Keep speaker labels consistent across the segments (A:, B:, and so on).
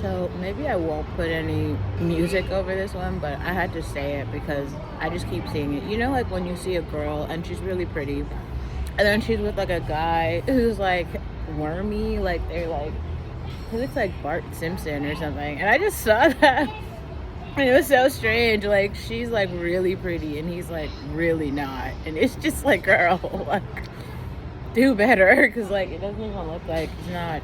A: So maybe I won't put any music over this one, but I had to say it because I just keep seeing it. You know, like when you see a girl and she's really pretty, and then she's with like a guy who's like wormy, like they're like, he looks like Bart Simpson or something. And I just saw that. And it was so strange. Like she's like really pretty and he's like really not. And it's just like, girl, like do better, because like it doesn't even look like he's not.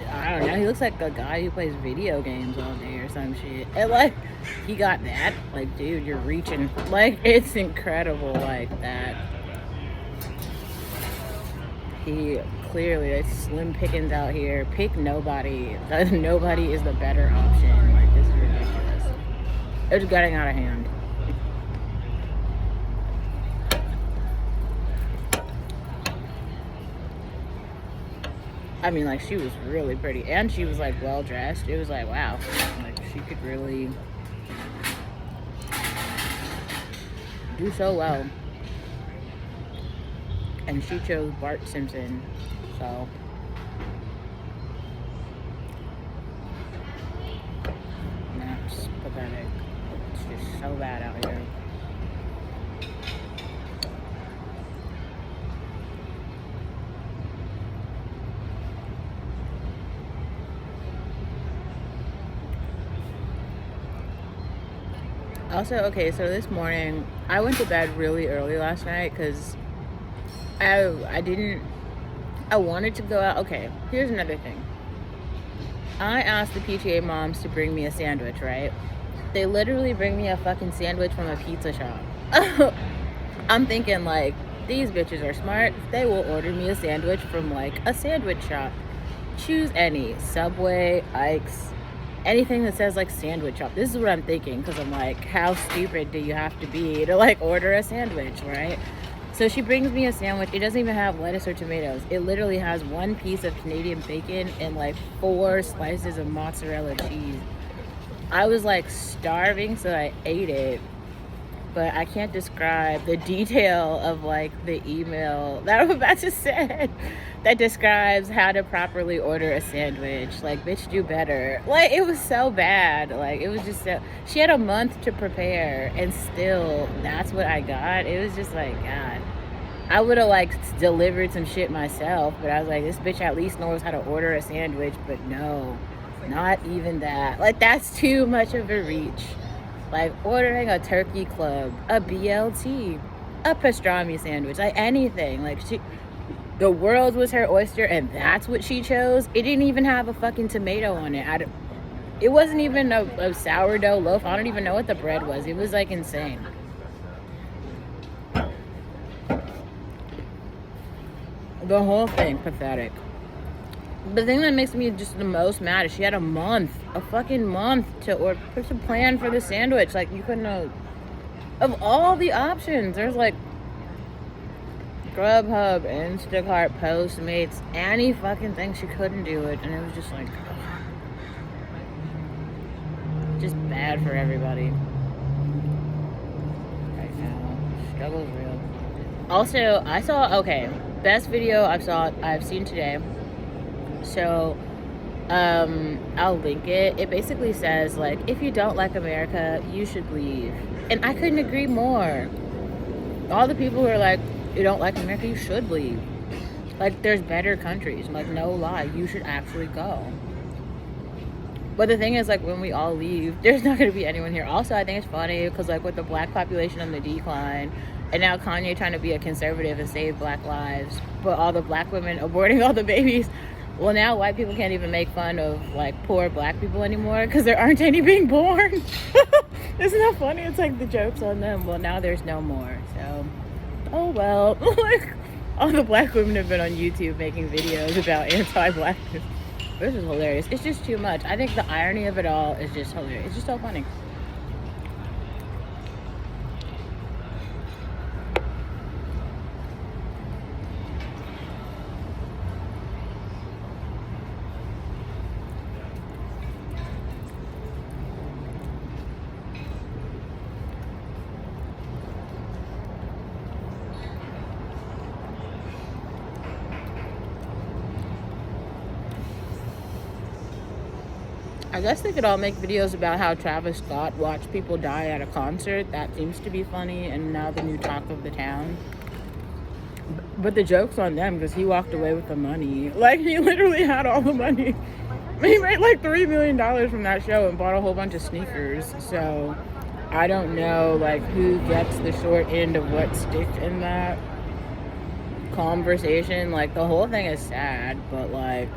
A: I don't know, he looks like a guy who plays video games all day or some shit. And like, he got that. Like, dude, you're reaching. Like, it's incredible like that. He clearly, it's slim pickings out here. Pick nobody. Nobody is the better option. Like, this is ridiculous. It's getting out of hand. I mean, like, she was really pretty. And she was, like, well-dressed. It was like, wow. Like, she could really do so well. And she chose Bart Simpson. So, that's pathetic. It's just so bad out here. Also, okay, so this morning, I went to bed really early last night because I wanted to go out. Okay, here's another thing. I asked the PTA moms to bring me a sandwich, right? They literally bring me a fucking sandwich from a pizza shop. I'm thinking, like, these bitches are smart. They will order me a sandwich from, like, a sandwich shop. Choose any. Subway, Ike's, anything that says like sandwich shop. This is what I'm thinking, because I'm like, how stupid do you have to be to like order a sandwich, right? So she brings me a sandwich. It doesn't even have lettuce or tomatoes. It literally has one piece of Canadian bacon and like 4 slices of mozzarella cheese. I was like starving, so I ate it, but I can't describe the detail of like the email that I'm about to send that describes how to properly order a sandwich. Like, bitch, do better. Like, it was so bad. Like, it was just so, she had a month to prepare and still that's what I got. It was just like, God, I would have like delivered some shit myself, but I was like, this bitch at least knows how to order a sandwich. But no, not even that. Like, that's too much of a reach. Like, ordering a turkey club, a BLT, a pastrami sandwich, like anything. Like, the world was her oyster, and that's what she chose. It didn't even have a fucking tomato on it. It wasn't even a sourdough loaf. I don't even know what the bread was. It was, like, insane. The whole thing, pathetic. The thing that makes me just the most mad is she had a fucking month to plan for the sandwich. Like, you couldn't have, of all the options, there's like Grubhub, Instacart, Postmates, any fucking thing, she couldn't do it. And it was just like, just bad for everybody right now. Struggle's real. Also, I saw, okay, best video I've seen today. So, I'll link it. It basically says, like, if you don't like America, you should leave. And I couldn't agree more. All the people who are like, you don't like America, you should leave. Like, there's better countries. Like, no lie, you should actually go. But the thing is, like, when we all leave, there's not going to be anyone here. Also, I think it's funny because, like, with the black population on the decline, and now Kanye trying to be a conservative and save black lives, but all the black women aborting all the babies. Well, now white people can't even make fun of, like, poor black people anymore because there aren't any being born. Isn't that funny? It's like the joke's on them. Well, now there's no more. So, oh well. Like, all the black women have been on YouTube making videos about anti-blackness. This is hilarious. It's just too much. I think the irony of it all is just hilarious. It's just so funny. I guess they could all make videos about how Travis Scott watched people die at a concert. That seems to be funny, and now the new talk of the town. But the joke's on them because he walked away with the money. Like, he literally had all the money. He made like $3 million from that show and bought a whole bunch of sneakers. So I don't know, like, who gets the short end of what stick in that conversation. Like, the whole thing is sad, but like,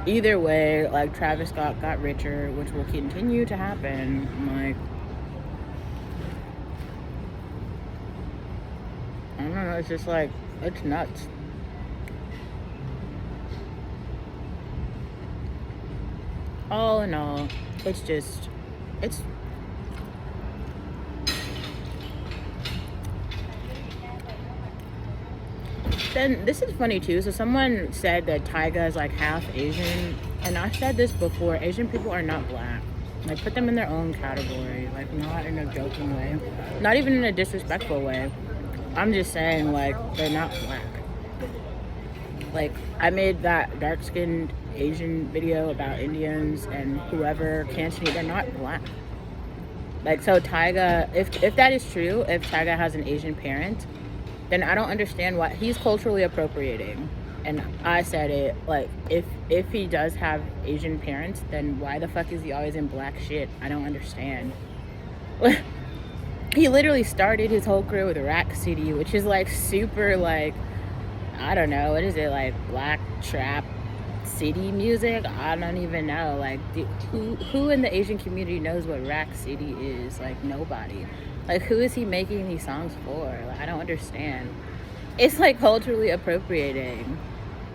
A: either way, like, Travis Scott got richer, which will continue to happen. Like, I don't know, it's just like, it's nuts. All in all, it's then this is funny too. So someone said that Tyga is like half Asian, and I said this before, Asian people are not black. Like, put them in their own category, like, not in a joking way, not even in a disrespectful way. I'm just saying, like, they're not black. Like, I made that dark-skinned Asian video about Indians and whoever Cantonese, they're not black. Like, so Tyga, if that is true, if Tyga has an Asian parent, then I don't understand why he's culturally appropriating. And I said it, like, if he does have Asian parents, then why the fuck is he always in black shit? I don't understand. He literally started his whole career with Rack City, which is like super, like, I don't know, what is it, like black trap city music? I don't even know. Like, who in the Asian community knows what Rack City is? Like, nobody. Like, who is he making these songs for? Like, I don't understand. It's like culturally appropriating.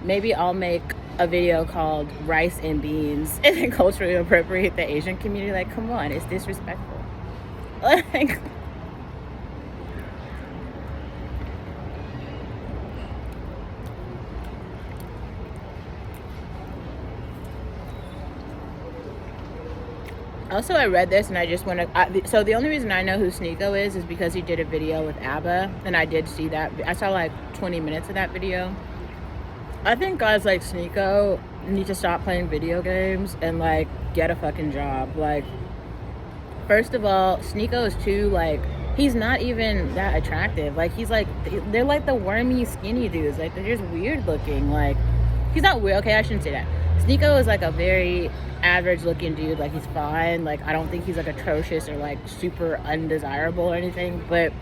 A: Maybe I'll make a video called Rice and Beans and then culturally appropriate the Asian community. Like, come on, it's disrespectful. Like, also, I read this and I just want to... so the only reason I know who Sneeko is because he did a video with ABBA. And I did see that. I saw like 20 minutes of that video. I think guys like Sneeko need to stop playing video games and, like, get a fucking job. Like, first of all, Sneeko is too, like... He's not even that attractive. Like, he's like... They're like the wormy, skinny dudes. Like, they're just weird looking. Like, he's not weird. Okay, I shouldn't say that. Sneeko is like a very average looking dude. Like, he's fine. Like, I don't think he's like atrocious or like super undesirable or anything, but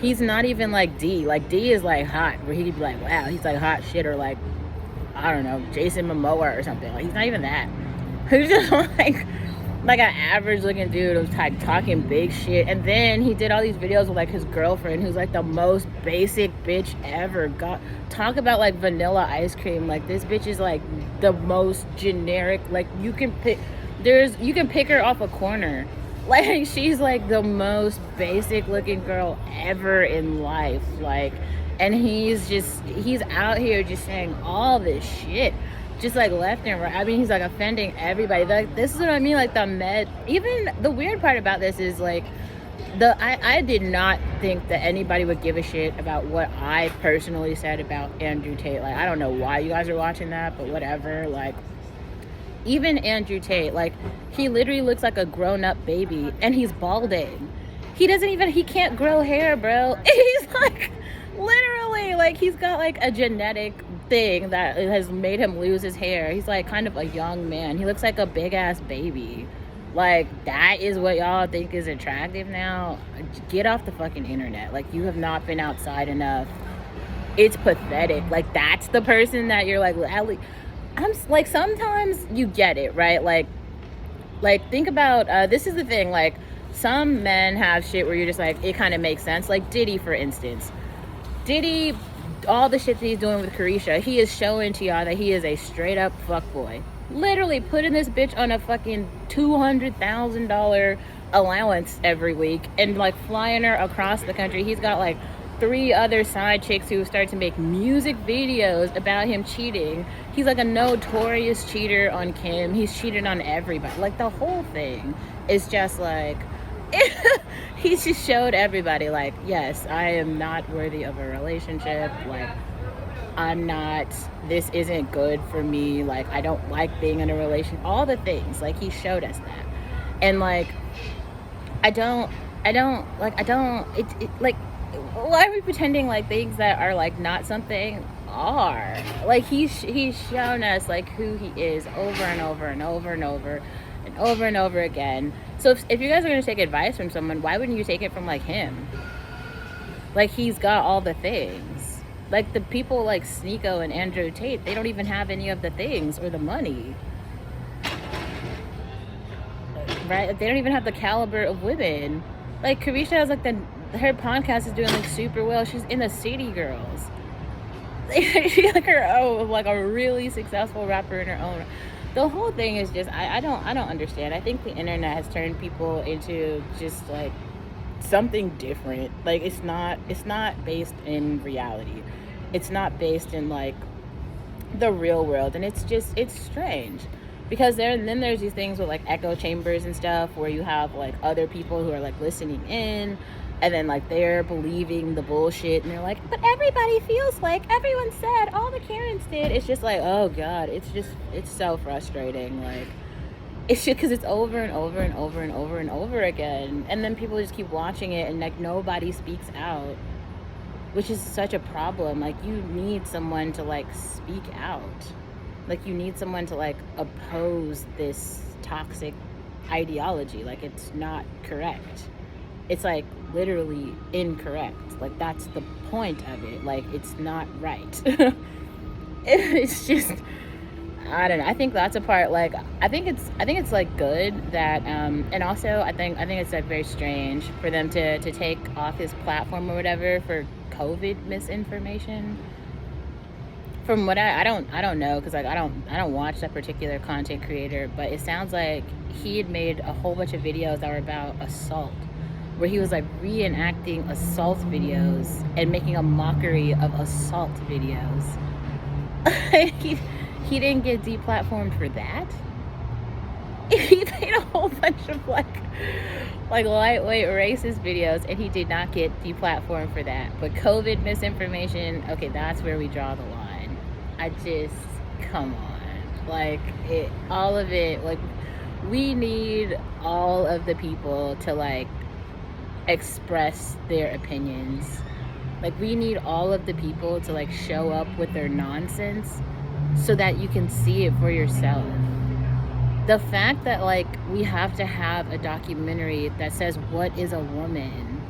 A: he's not even like D. Like, D is like hot, where he'd be like, wow, he's like hot shit, or like, I don't know, Jason Momoa or something. Like, he's not even that. He's just like an average looking dude who's like talking big shit. And then he did all these videos with like his girlfriend, who's like the most basic bitch ever. God, talk about like vanilla ice cream. Like, this bitch is like the most generic. Like, you can pick her off a corner. Like, she's like the most basic looking girl ever in life. Like, and he's out here just saying all this shit, just like left and right. I mean, he's like offending everybody. Like, this is what I mean. Like, even the weird part about this is like, I did not think that anybody would give a shit about what I personally said about Andrew Tate. Like, I don't know why you guys are watching that, but whatever. Like, even Andrew Tate, like, he literally looks like a grown-up baby, and he's balding. He can't grow hair, bro. He's like, literally, like, he's got like a genetic thing that has made him lose his hair. He's like kind of a young man. He looks like a big ass baby. Like, that is what y'all think is attractive now? Get off the fucking internet. Like, you have not been outside enough. It's pathetic. Like, that's the person that you're like, I'm like, sometimes you get it, right? Like think about this is the thing. Like, some men have shit where you're just like, it kind of makes sense. Like Diddy, for instance. Diddy, all the shit that he's doing with Carisha, he is showing to y'all that he is a straight up fuckboy. Literally putting this bitch on a fucking $200,000 allowance every week and like flying her across the country. He's got like 3 other side chicks who start to make music videos about him cheating. He's like a notorious cheater on Kim. He's cheated on everybody. Like, the whole thing is just like, he's just showed everybody, like, yes, I am not worthy of a relationship. Like, I'm not, this isn't good for me, like I don't like being in a relation, all the things, like he showed us that. And like I don't, I don't, like, why are we pretending like things that are like not something are? Like he's shown us like who he is over and over and over and over and over and over again. So if you guys are going to take advice from someone, why wouldn't you take it from like him? Like he's got all the things. Like the people like Sneeko and Andrew Tate, they don't even have any of the things or the money. Right? They don't even have the caliber of women. Like Carisha has like her podcast is doing like super well. She's in the City Girls. She's like her own, like a really successful rapper in her own. The whole thing is just I don't understand. I think the internet has turned people into just like something different. Like it's not based in reality. It's not based in like the real world, and it's strange. Because then there's these things with like echo chambers and stuff where you have like other people who are like listening in, and then like they're believing the bullshit, and they're like, but everybody feels like everyone said, all the Karens did. It's just like, oh god, it's so frustrating. Like it's just because it's over and over and over and over and over again, and then people just keep watching it and like nobody speaks out, which is such a problem. Like you need someone to like speak out. Like you need someone to like oppose this toxic ideology. Like it's not correct. It's like literally incorrect. Like that's the point of it. Like it's not right. It's just, I don't know. I think that's a part. Like I think it's like good that and also I think it's like very strange for them to take off his platform or whatever for COVID misinformation. From what I don't know, because like I don't watch that particular content creator, but it sounds like he had made a whole bunch of videos that were about assault, where he was like reenacting assault videos and making a mockery of assault videos. he didn't get deplatformed for that. He made a whole bunch of like lightweight racist videos, and he did not get deplatformed for that. But COVID misinformation, okay, that's where we draw the line. I just, come on, like all of it. Like we need all of the people to like express their opinions. Like we need all of the people to like show up with their nonsense so that you can see it for yourself. The fact that like we have to have a documentary that says what is a woman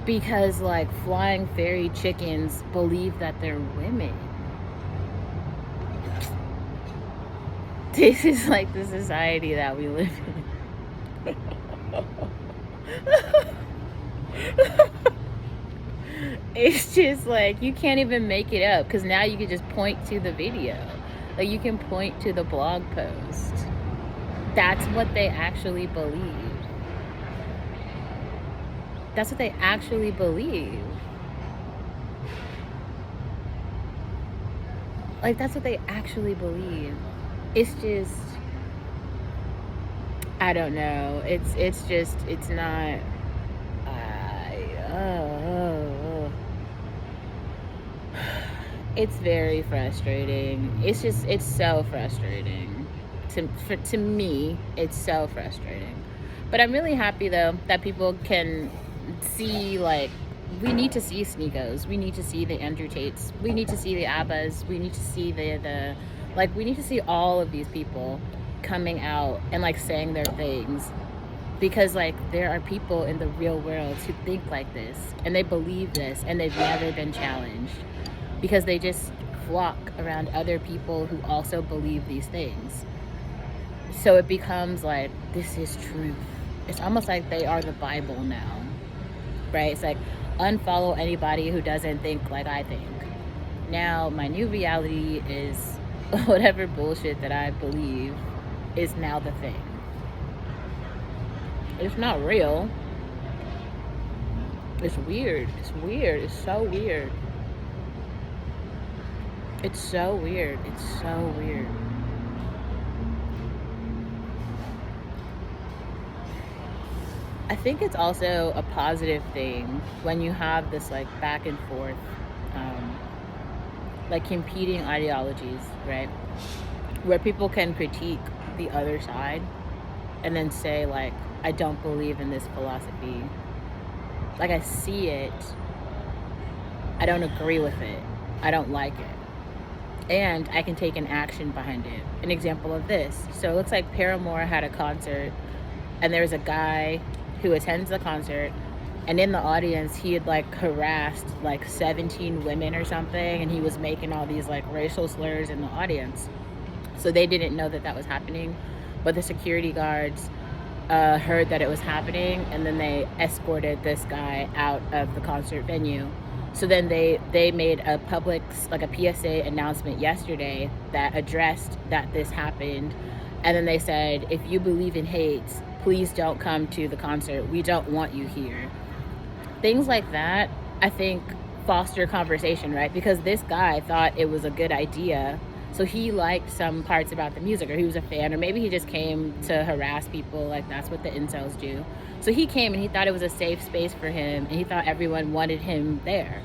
A: because like flying fairy chickens believe that they're women. This is like the society that we live in. It's just like you can't even make it up, because now you can just point to the video. Like you can point to the blog post. That's what they actually believe. That's what they actually believe. Like that's what they actually believe. It's just, I don't know. It's just, it's not. It's very frustrating. It's so frustrating. To me, it's so frustrating. But I'm really happy though that people can see, like, we need to see Sneekos. We need to see the Andrew Tates. We need to see the Abbas. We need to see we need to see all of these people coming out and like saying their things, because like there are people in the real world who think like this and they believe this and they've never been challenged, because they just flock around other people who also believe these things. So it becomes like, this is truth. It's almost like they are the Bible now, right? It's like, unfollow anybody who doesn't think like I think. Now my new reality is whatever bullshit that I believe is now the thing. It's not real. It's weird. It's weird. It's so weird. It's so weird. It's so weird. I think it's also a positive thing when you have this like back and forth like competing ideologies, right? Where people can critique the other side and then say, like, I don't believe in this philosophy. Like, I see it, I don't agree with it, I don't like it, and I can take an action behind it. An example of this: so it looks like Paramore had a concert, and there was a guy who attends the concert, and in the audience he had like harassed like 17 women or something, and he was making all these like racial slurs in the audience. So they didn't know that that was happening, but the security guards heard that it was happening, and then they escorted this guy out of the concert venue. So then they made a public, like a PSA announcement yesterday that addressed that this happened, and then they said, if you believe in hate, please don't come to the concert, we don't want you here. Things like that, I think, foster conversation, right? Because this guy thought it was a good idea, so he liked some parts about the music, or he was a fan, or maybe he just came to harass people, like that's what the incels do. So he came and he thought it was a safe space for him, and he thought everyone wanted him there.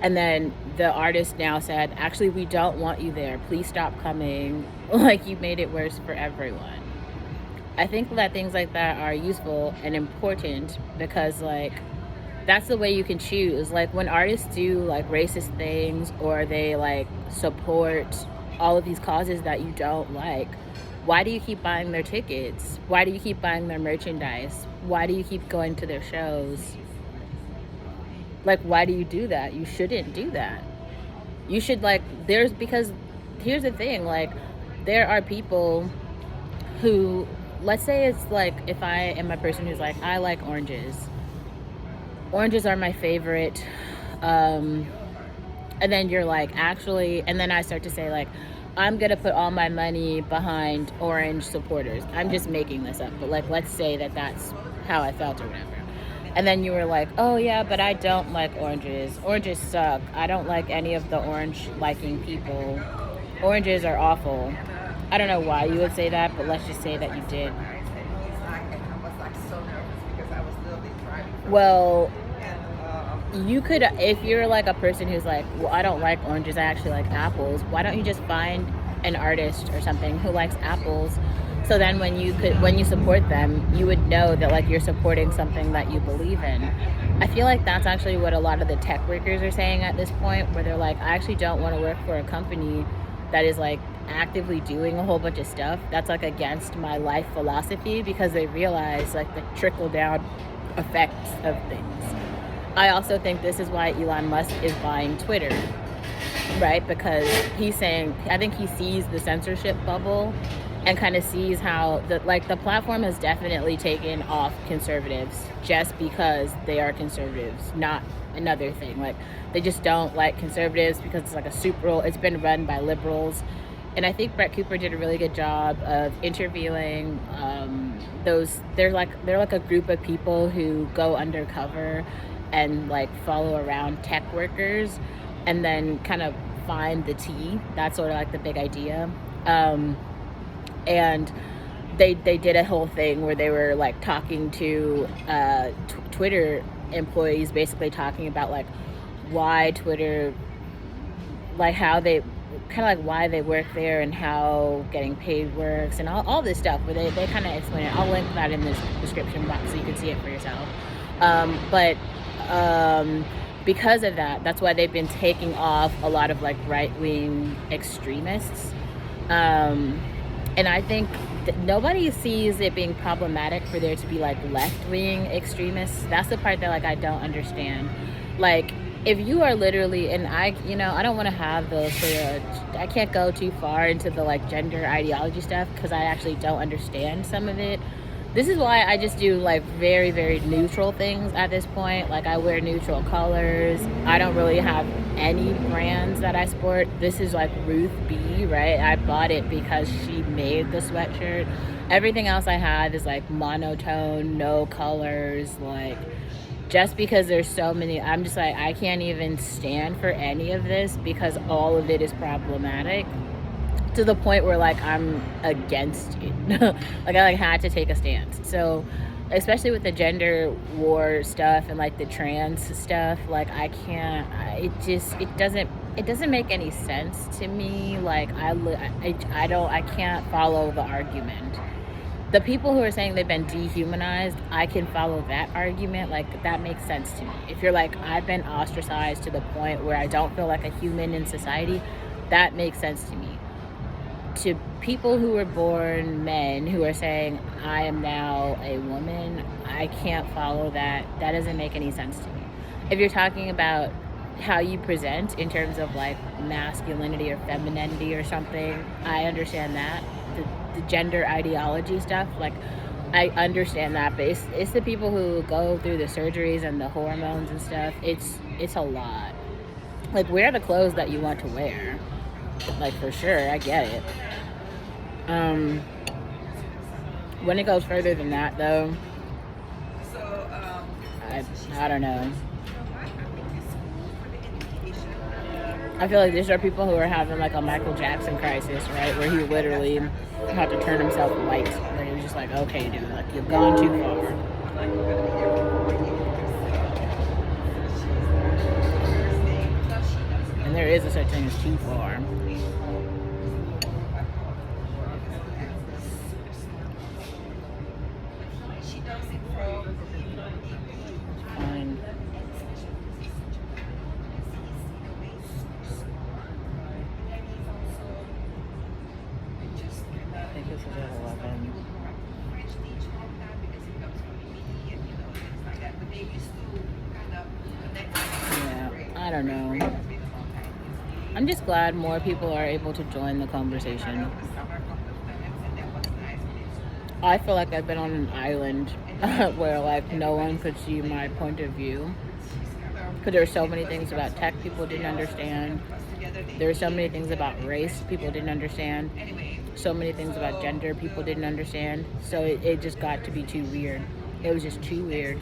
A: And then the artist now said, actually, we don't want you there, please stop coming. Like, you made it worse for everyone. I think that things like that are useful and important because, like, that's the way you can choose. Like, when artists do like racist things, or they like support all of these causes that you don't like, why do you keep buying their tickets? Why do you keep buying their merchandise? Why do you keep going to their shows? Like, why do you do that? You shouldn't do that. You should, like, because here's the thing, like, there are people who, let's say it's like, if I am a person who's like, I like oranges are my favorite, and then you're like, actually, and then I start to say, like, I'm gonna put all my money behind orange supporters. I'm just making this up, but like, let's say that that's how I felt or whatever. And then you were like, oh yeah, but I don't like oranges. Oranges suck. I don't like any of the orange liking people. Oranges are awful. I don't know why you would say that, but let's just say that you did. Well, you could, if you're like a person who's like, well, I don't like oranges, I actually like apples, why don't you just find an artist or something who likes apples? So then when you support them, you would know that like you're supporting something that you believe in. I feel like that's actually what a lot of the tech workers are saying at this point, where they're like, I actually don't want to work for a company that is like actively doing a whole bunch of stuff that's like against my life philosophy, because they realize like the trickle down effects of things. I also think this is why Elon Musk is buying Twitter, right? Because he's saying, I think he sees the censorship bubble and kind of sees how the platform has definitely taken off conservatives just because they are conservatives, not another thing. Like, they just don't like conservatives because it's like it's been run by liberals. And I think Brett Cooper did a really good job of interviewing they're like a group of people who go undercover and like follow around tech workers and then kind of find the tea. That's sort of like the big idea. And they did a whole thing where they were like talking to Twitter employees, basically talking about like why Twitter, like how they kind of like why they work there and how getting paid works and all this stuff, where they kind of explain it. I'll link that in this description box so you can see it for yourself. But because of that, that's why they've been taking off a lot of like right-wing extremists. And I think that nobody sees it being problematic for there to be like left-wing extremists. That's the part that like I don't understand. Like, if you are literally, and I don't want to have those I can't go too far into the like gender ideology stuff because I actually don't understand some of it. This is why I just do like very, very neutral things at this point. Like, I wear neutral colors. I don't really have any brands that I sport. This is like Ruth B, right? I bought it because she made the sweatshirt. Everything else I have is like monotone, no colors. Like, just because there's so many, I'm just like, I can't even stand for any of this because all of it is problematic, to the point where like I'm against it. Like, I like had to take a stance. So especially with the gender war stuff and like the trans stuff, like I can't, it doesn't it doesn't make any sense to me. Like I can't follow the argument. The people who are saying they've been dehumanized, I can follow that argument. Like, that makes sense to me. If you're like, I've been ostracized to the point where I don't feel like a human in society, that makes sense to me. To people who were born men who are saying, I am now a woman, I can't follow that. That doesn't make any sense to me. If you're talking about how you present in terms of like masculinity or femininity or something, I understand that. The gender ideology stuff, like, I understand that, but it's the people who go through the surgeries and the hormones and stuff. It's a lot. Like, wear the clothes that you want to wear. Like, for sure, I get it. When it goes further than that, though, I don't know. I feel like these are people who are having like a Michael Jackson crisis, right? Where he literally had to turn himself white. Where he was just like, okay, dude, like, you've gone too far. And there is a such thing as too far. Fine. I think this is at 11. Yeah, I don't know. I'm just glad more people are able to join the conversation. I feel like I've been on an island where like no one could see my point of view. Because there were so many things about tech people didn't understand. There were so many things about race people didn't understand. So many things about gender people didn't understand. So it just got to be too weird. It was just too weird.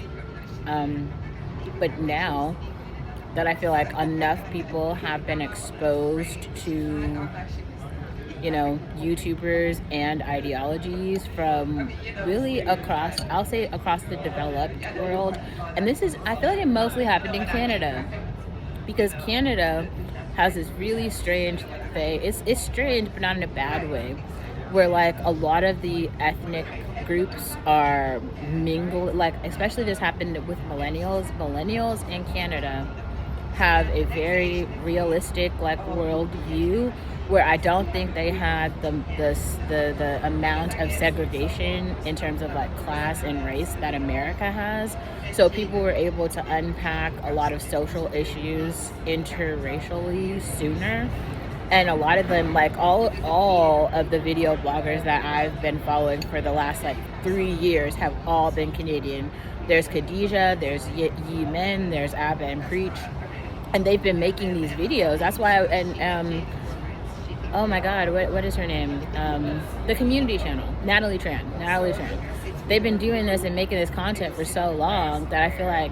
A: But now that I feel like enough people have been exposed to, you know, YouTubers and ideologies from really across, I'll say across the developed world. And this is, I feel like it mostly happened in Canada, because Canada has this really strange thing. It's strange, but not in a bad way, where like a lot of the ethnic groups are mingled. Like, especially this happened with millennials. Millennials in Canada have a very realistic like world view, where I don't think they had the amount of segregation in terms of like class and race that America has. So people were able to unpack a lot of social issues interracially sooner. And a lot of them, like all of the video bloggers that I've been following for the last like 3 years have all been Canadian. There's Khadijah, there's Yi Min, there's Abba and Preach. And they've been making these videos. That's why, oh my God, what is her name? The community channel, Natalie Tran. They've been doing this and making this content for so long that I feel like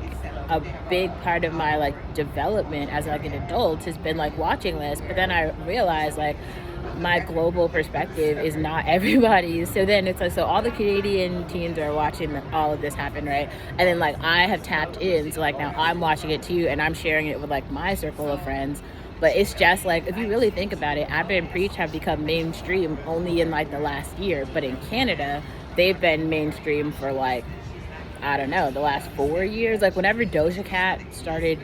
A: a big part of my like development as like an adult has been like watching this. But then I realized like my global perspective is not everybody's. So then it's like, so all the Canadian teens are watching all of this happen, right? And then like I have tapped in, so like now I'm watching it too, and I'm sharing it with like my circle of friends. But it's just like, if you really think about it, Abba and Preach have become mainstream only in like the last year. But in Canada, they've been mainstream for like, I don't know, the last 4 years. Like whenever Doja Cat started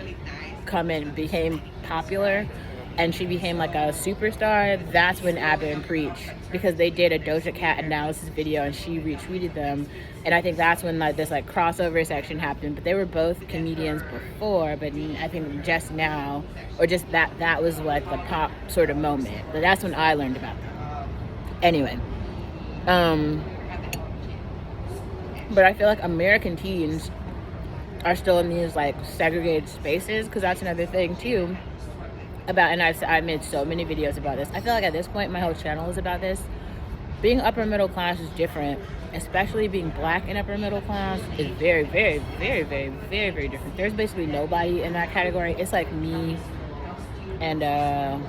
A: coming, became popular, and she became like a superstar, that's when Abba and Preach, because they did a Doja Cat analysis video and she retweeted them. And I think that's when like this like crossover section happened. But they were both comedians before, but I think just now, or just that was like the pop sort of moment. But that's when I learned about them. Anyway, but I feel like American teens are still in these like segregated spaces, because that's another thing too. And I've made so many videos about this. I feel like at this point my whole channel is about this. Being upper middle class is different, especially being black and upper middle class is very, very, very, very, very, very different. There's basically nobody in that category. It's like me and I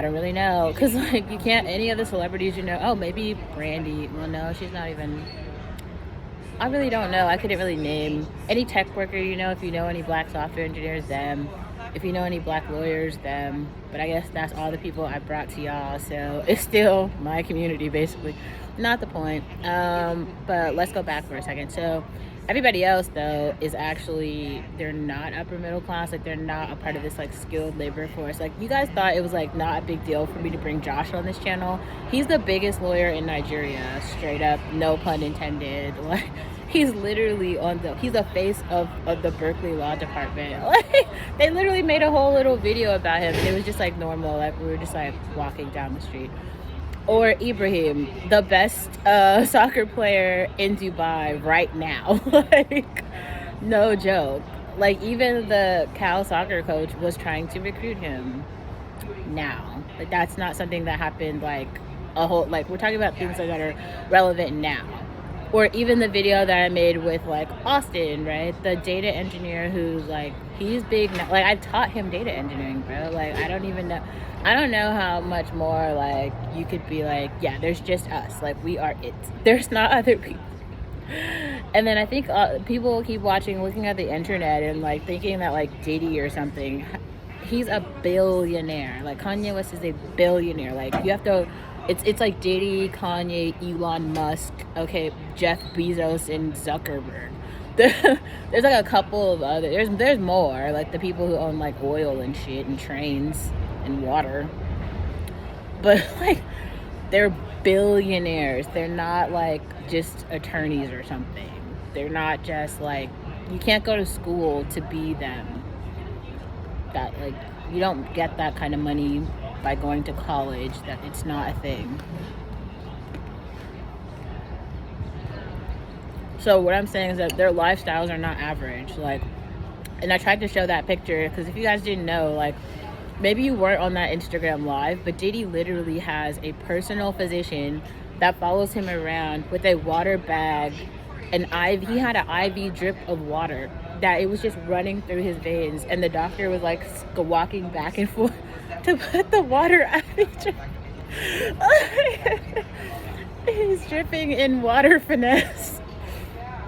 A: don't really know, because like you can't, any of the celebrities, you know, oh maybe Brandy, well no, she's not even, I really don't know. I couldn't really name any tech worker, you know, if you know any black software engineers, them. If you know any black lawyers, them. But I guess that's all the people I brought to y'all. So it's still my community, basically. Not the point. But let's go back for a second. So everybody else, though, is actually, they're not upper middle class. Like, they're not a part of this, like, skilled labor force. Like, you guys thought it was, like, not a big deal for me to bring Josh on this channel. He's the biggest lawyer in Nigeria, straight up, no pun intended. Like, he's literally he's the face of the Berkeley Law Department. Like, they literally made a whole little video about him, and it was just, like, normal. Like, we were just, like, walking down the street. Or Ibrahim, the best soccer player in Dubai right now. Like, no joke. Like, even the Cal soccer coach was trying to recruit him now. Like, that's not something that happened, like, a whole, like, we're talking about things that are relevant now. Or even the video that I made with, like, Austin, right? The data engineer who's, like, he's big now. Like, I taught him data engineering, bro. Like, I don't know how much more, like, you could be like, yeah, there's just us. Like, we are it. There's not other people. And then I think people keep looking at the internet and, like, thinking that, like, Diddy or something, he's a billionaire. Like, Kanye West is a billionaire. Like, you have to, it's like Diddy, Kanye, Elon Musk, okay, Jeff Bezos, and Zuckerberg. There's like a couple of other, there's more, like the people who own, like, oil and shit and trains and water. But, like, they're billionaires. They're not, like, just attorneys or something. They're not just, like, you can't go to school to be them. That, like, you don't get that kind of money by going to college. That it's not a thing. So what I'm saying is that their lifestyles are not average. Like, and I tried to show that picture because if you guys didn't know, like, maybe you weren't on that Instagram live, but Diddy literally has a personal physician that follows him around with a water bag, he had an IV drip of water that it was just running through his veins, and the doctor was, like, walking back and forth to put the water IV drip. He's dripping in water finesse.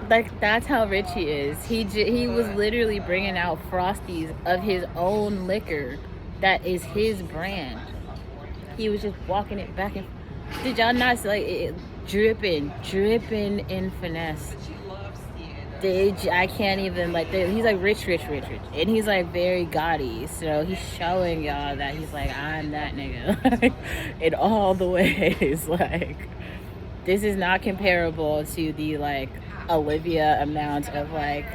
A: Like, that's how rich he is. He was literally bringing out Frosties of his own liquor that is his brand. He was just walking it back and did y'all not see, like, it dripping in finesse? I can't even, like, he's like rich, and he's like very gaudy, so he's showing y'all that he's like, I'm that nigga in all the ways. Like, this is not comparable to the, like, Olivia amount of, like,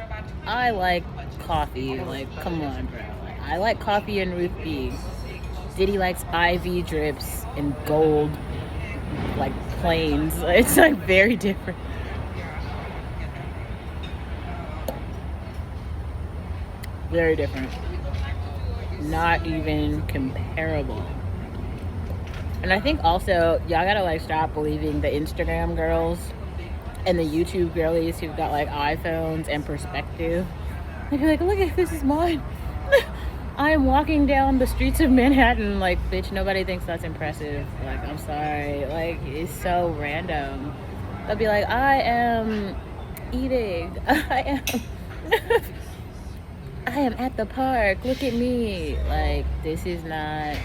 A: I like coffee. Like, come on, bro. Like, I like coffee and root beer. Diddy likes IV drips and gold, like, planes. It's, like, very different. Very different. Not even comparable. And I think also, y'all gotta, like, stop believing the Instagram girls and the YouTube girlies who've got, like, iPhones and perspective. They'd be like, look at this is mine. I am walking down the streets of Manhattan. Like, bitch, nobody thinks that's impressive. Like, I'm sorry. Like, it's so random. They'll be like, I am eating. I am at the park. Look at me. Like, this is not...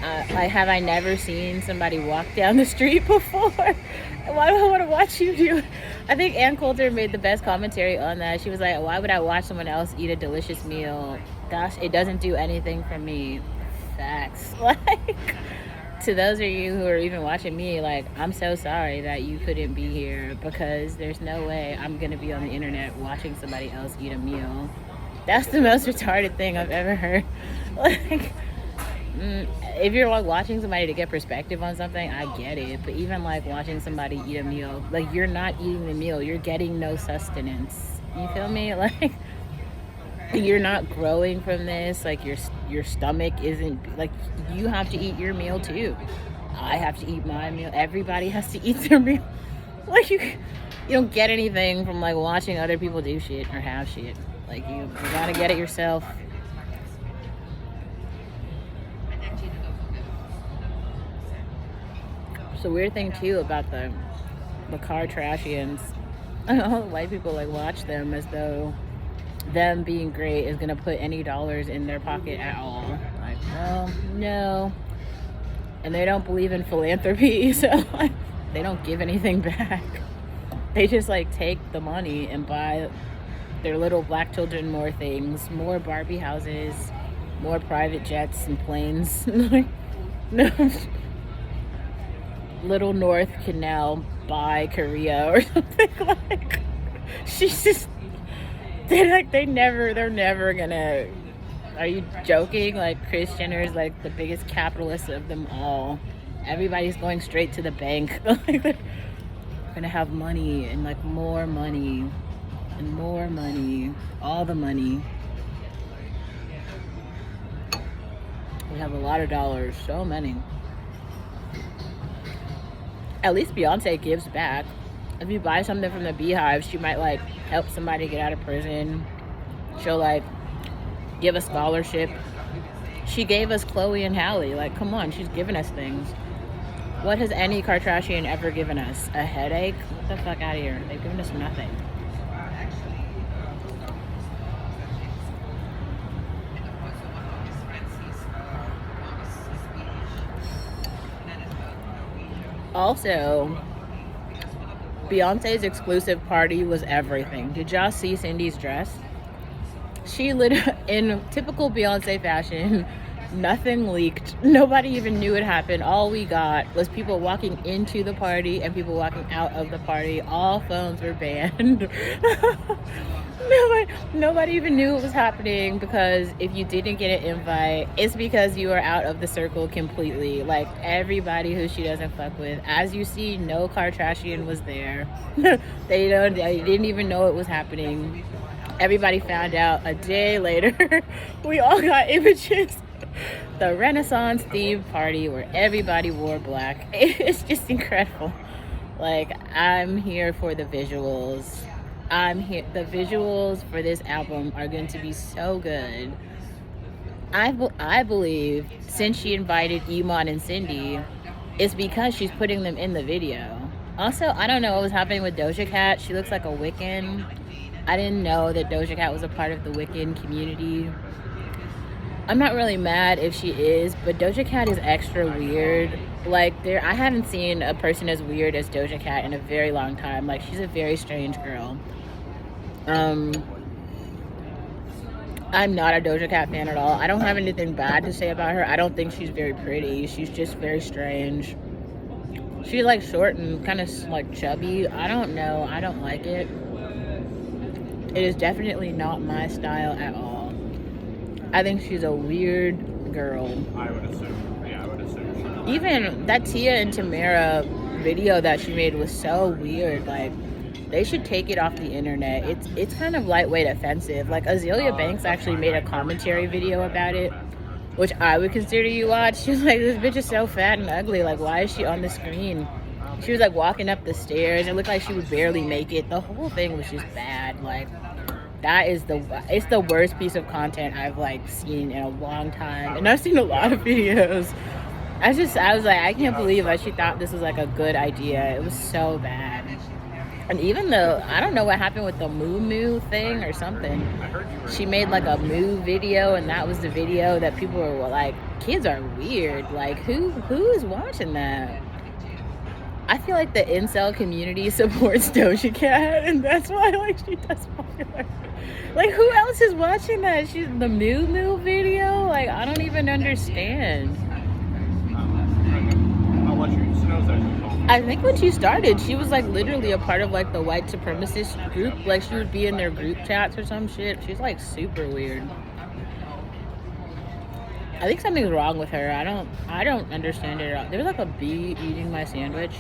A: like, have I never seen somebody walk down the street before? Why do I want to watch you do it? I think Ann Coulter made the best commentary on that. She was like, why would I watch someone else eat a delicious meal? Gosh, it doesn't do anything for me. Facts. Like, to those of you who are even watching me, like, I'm so sorry that you couldn't be here, because there's no way I'm going to be on the internet watching somebody else eat a meal. That's the most retarded thing I've ever heard. Like... if you're, like, watching somebody to get perspective on something, I get it. But even, like, watching somebody eat a meal, like, you're not eating the meal. You're getting no sustenance. You feel me? Like, you're not growing from this. Like, your stomach isn't, like, you have to eat your meal too. I have to eat my meal. Everybody has to eat their meal. Like, you don't get anything from, like, watching other people do shit or have shit. Like, you gotta get it yourself. It's a weird thing too about the car trashians. All the white people, like, watch them as though them being great is gonna put any dollars in their pocket at all. Like, well, no. And they don't believe in philanthropy, so like, they don't give anything back. They just like take the money and buy their little black children more things, more Barbie houses, more private jets and planes. Little North can now buy Korea or something. Like, she's just, they're never gonna. Are you joking? Like, Kris Jenner is like the biggest capitalist of them all. Everybody's going straight to the bank. Like, they're gonna have money and like more money and more money, all the money. We have a lot of dollars, so many. At least Beyonce gives back. If you buy something from the Beehive, she might like help somebody get out of prison. She'll like give a scholarship. She gave us Chloe and Halle. Like, come on, she's given us things. What has any Kardashian ever given us? A headache? Get the fuck out of here. They've given us nothing. Also, Beyonce's exclusive party was everything. Did y'all see Cindy's dress? She lit in typical Beyonce fashion. Nothing leaked. Nobody even knew it happened. All we got was people walking into the party and people walking out of the party. All phones were banned. Nobody even knew it was happening, because if you didn't get an invite, it's because you are out of the circle completely. Like, everybody who she doesn't fuck with. As you see, no Kardashian was there. They didn't even know it was happening. Everybody found out a day later. We all got images. The Renaissance themed party where everybody wore black. It's just incredible. Like, I'm here for the visuals. The visuals for this album are going to be so good. I believe since she invited Iman and Cindy, it's because she's putting them in the video. Also, I don't know what was happening with Doja Cat. She looks like a Wiccan. I didn't know that Doja Cat was a part of the Wiccan community. I'm not really mad if she is, but Doja Cat is extra weird. Like, I haven't seen a person as weird as Doja Cat in a very long time. Like, she's a very strange girl. I'm not a Doja Cat fan at all. I don't have anything bad to say about her. I don't think she's very pretty. She's just very strange. She's like short and kind of like chubby. I don't know. I don't like it. It is definitely not my style at all. I think she's a weird girl.
B: I would assume. Yeah, I would assume.
A: Even that Tia and Tamara video that she made was so weird. Like, they should take it off the internet. It's kind of lightweight offensive. Like, Azealia Banks actually made a commentary video about it, which I would consider you watch. She was like, this bitch is so fat and ugly. Like, why is she on the screen? She was like walking up the stairs. It looked like she would barely make it. The whole thing was just bad. Like, it's the worst piece of content I've like seen in a long time. And I've seen a lot of videos. I was like, I can't believe that she thought this was like a good idea. It was so bad. And even though, I don't know what happened with the Moo thing or something. She made like a Moo video, and that was the video that people were like, kids are weird. Like, who is watching that? I feel like the incel community supports Doja Cat, and that's why like she does popular. Like, who else is watching that? She's the Moo video? Like, I don't even understand. I think when she started, she was like literally a part of like the white supremacist group. Like, she would be in their group chats or some shit. She's like super weird. I think something's wrong with her. I don't understand it at all. There was like a bee eating my sandwich.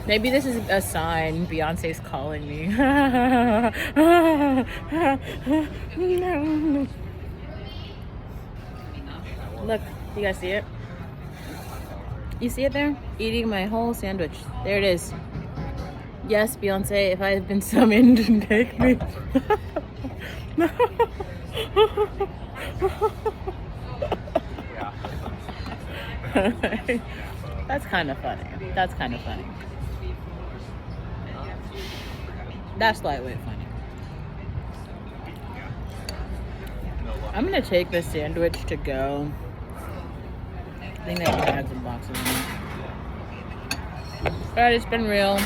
A: Maybe this is a sign Beyonce's calling me. Look, you guys see it? You see it there? Eating my whole sandwich. There it is. Yes, Beyonce, if I had been summoned, take me. That's kind of funny. That's kind of funny. That's lightweight funny. I'm gonna take this sandwich to go. I think they have bags and boxes in it. But it's been real.